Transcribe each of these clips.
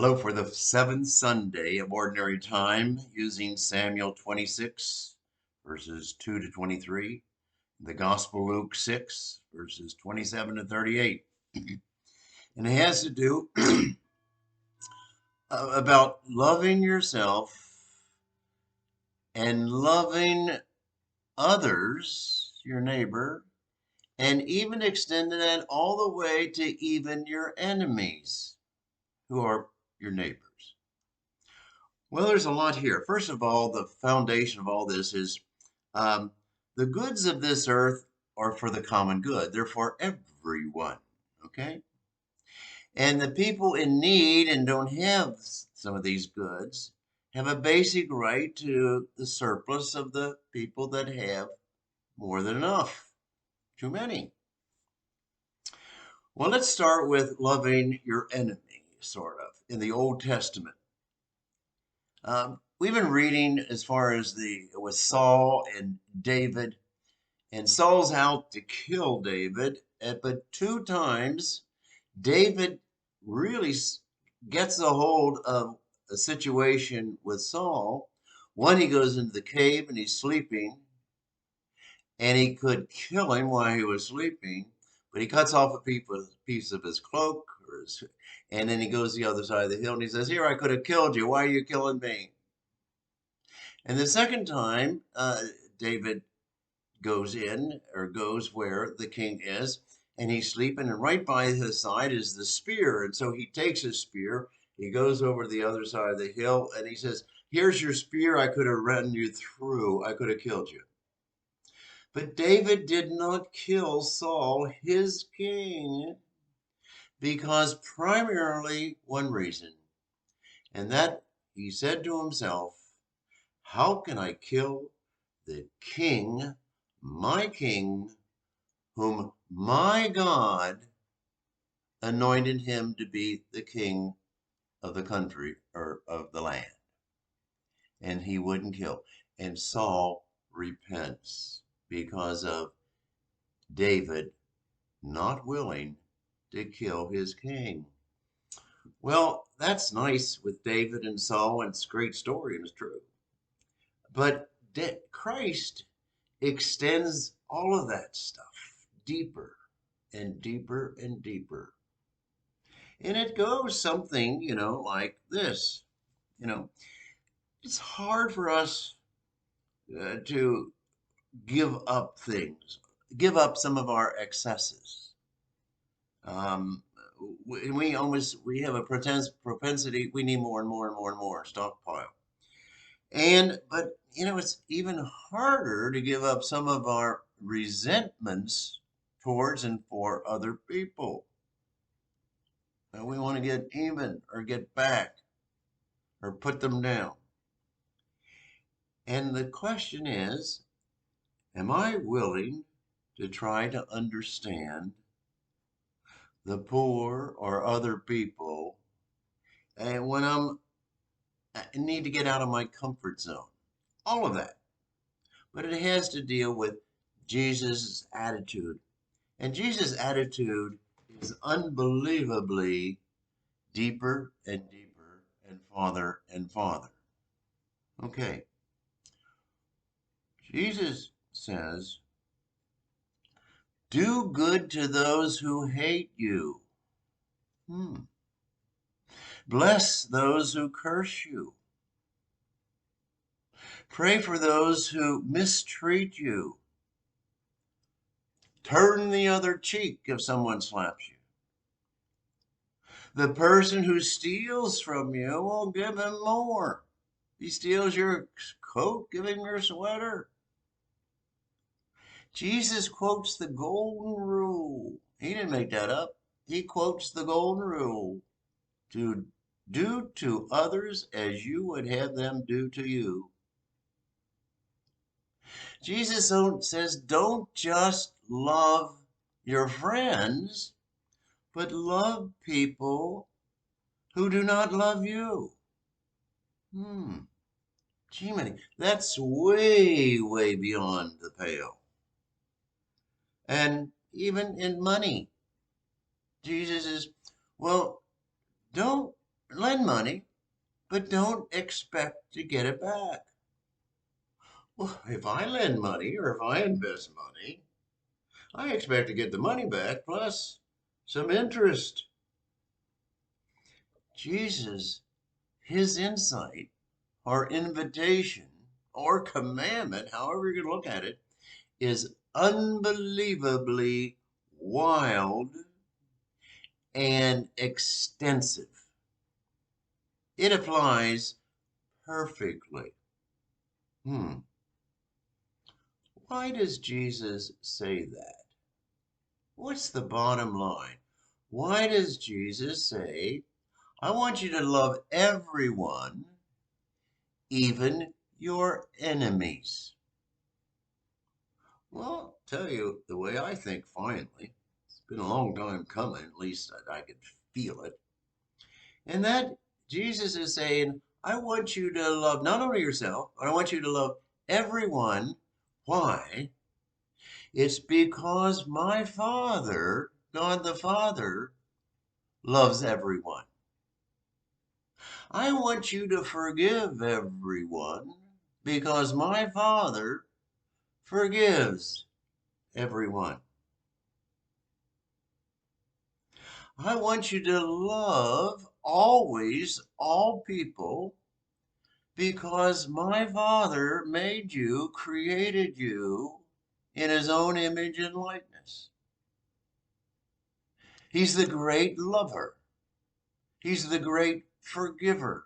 Hello for the seventh Sunday of Ordinary Time using Samuel 26, verses 2 to 23, the Gospel Luke 6, verses 27 to 38. And it has to do about loving yourself and loving others, your neighbor, and even extending that all the way to even your enemies who are your neighbors. Well, there's a lot here. First of all, the foundation of all this is um, the goods of this earth are for the common good. They're for everyone, okay? And the people in need and don't have some of these goods have a basic right to the surplus of the people that have more than enough, too many. Well, let's start with loving your enemy, sort of, in the Old Testament. We've been reading as far as with Saul and David, and Saul's out to kill David, but two times David really gets a hold of a situation with Saul. One, he goes into the cave and he's sleeping, and he could kill him while he was sleeping, but he cuts off a piece of his cloak, and then he goes to the other side of the hill and he says, "Here, I could have killed you. Why are you killing me?" And the second time, David goes where the king is, and he's sleeping, and right by his side is the spear. And so he takes his spear, he goes over to the other side of the hill, and he says, "Here's your spear. I could have run you through. I could have killed you." But David did not kill Saul, his king, because primarily one reason, and that he said to himself, "How can I kill the king, my king, whom my God anointed him to be the king of the country or of the land?" And he wouldn't kill. And Saul repents because of David not willing to kill his king. Well, that's nice with David and Saul, and it's a great story and it's true. But Christ extends all of that stuff deeper and deeper and deeper. And it goes something, like this. You know, it's hard for us to give up things, give up some of our excesses. Um, we have a propensity, we need more and more and more and more stockpile. But it's even harder to give up some of our resentments towards and for other people. And we want to get even or get back or put them down. And the question is, am I willing to try to understand the poor or other people and when I need to get out of my comfort zone? All of that. But it has to deal with Jesus' attitude. And Jesus' attitude is unbelievably deeper and deeper and farther and farther. Okay. Jesus says, "Do good to those who hate you. Bless those who curse you. Pray for those who mistreat you. Turn the other cheek if someone slaps you. The person who steals from you, will give him more. He steals your coat, give him your sweater." Jesus quotes the golden rule. He didn't make that up. He quotes the golden rule to do to others as you would have them do to you. Jesus says, don't just love your friends, but love people who do not love you. Gee, that's way, way beyond the pale. And even in money, Jesus is, well, don't lend money. but don't expect to get it back. Well, if I lend money or if I invest money, I expect to get the money back plus some interest. Jesus, his insight or invitation or commandment, however you're going to look at it, is unbelievably wild and extensive. It applies perfectly. Why does Jesus say that? What's the bottom line? Why does Jesus say, I want you to love everyone, even your enemies? Well, I'll tell you the way I think finally. It's been a long time coming, at least I could feel it. And that Jesus is saying, I want you to love not only yourself, but I want you to love everyone. Why? It's because my Father, God the Father, loves everyone. I want you to forgive everyone because my Father forgives everyone. I want you to love always all people because my Father made you, created you in his own image and likeness. He's the great lover. He's the great forgiver.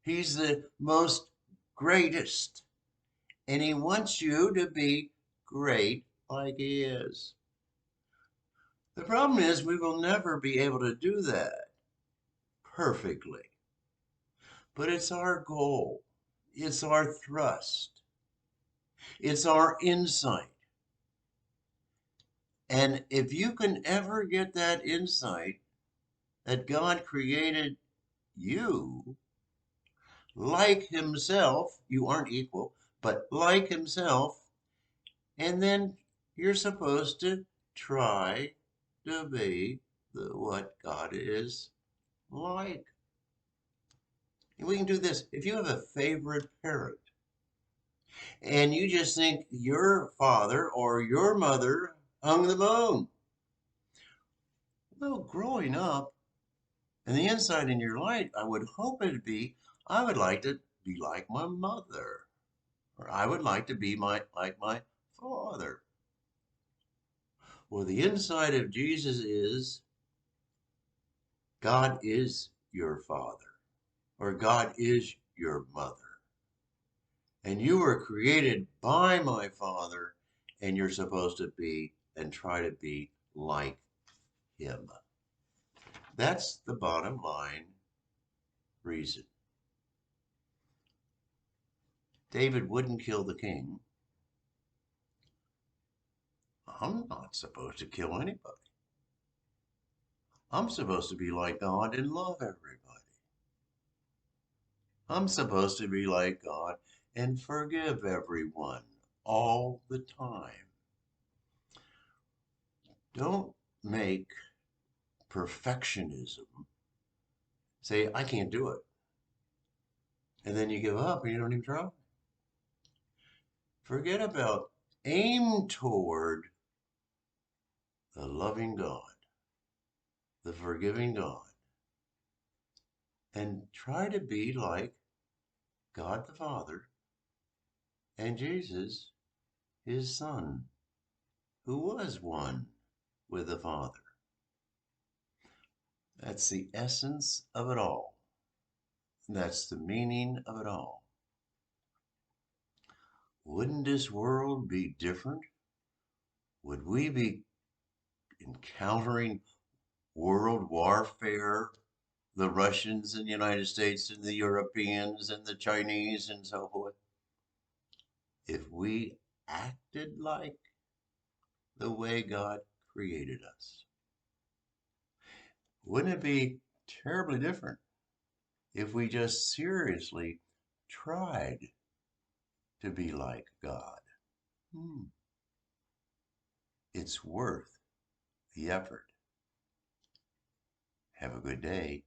He's the most greatest. And he wants you to be great like he is. The problem is we will never be able to do that perfectly. But it's our goal. It's our thrust. It's our insight. And if you can ever get that insight that God created you like himself, you aren't equal, but like himself, and then you're supposed to try to be what God is like. And we can do this. If you have a favorite parent and you just think your father or your mother hung the moon, well, growing up, and the insight in your light, I would hope it'd be, I would like to be like my mother, or I would like to be like my father. Well, the insight of Jesus is God is your father, or God is your mother. And you were created by my Father, and you're supposed to be and try to be like him. That's the bottom line reason. David wouldn't kill the king. I'm not supposed to kill anybody. I'm supposed to be like God and love everybody. I'm supposed to be like God and forgive everyone all the time. Don't make perfectionism say, I can't do it. And then you give up and you don't even try. Forget about, aim toward the loving God, the forgiving God, and try to be like God the Father and Jesus, his Son, who was one with the Father. That's the essence of it all. That's the meaning of it all. Wouldn't this world be different? Would we be encountering world warfare, the Russians and the United States and the Europeans and the Chinese and so forth, if we acted like the way God created us? Wouldn't it be terribly different if we just seriously tried to be like God? It's worth the effort. Have a good day.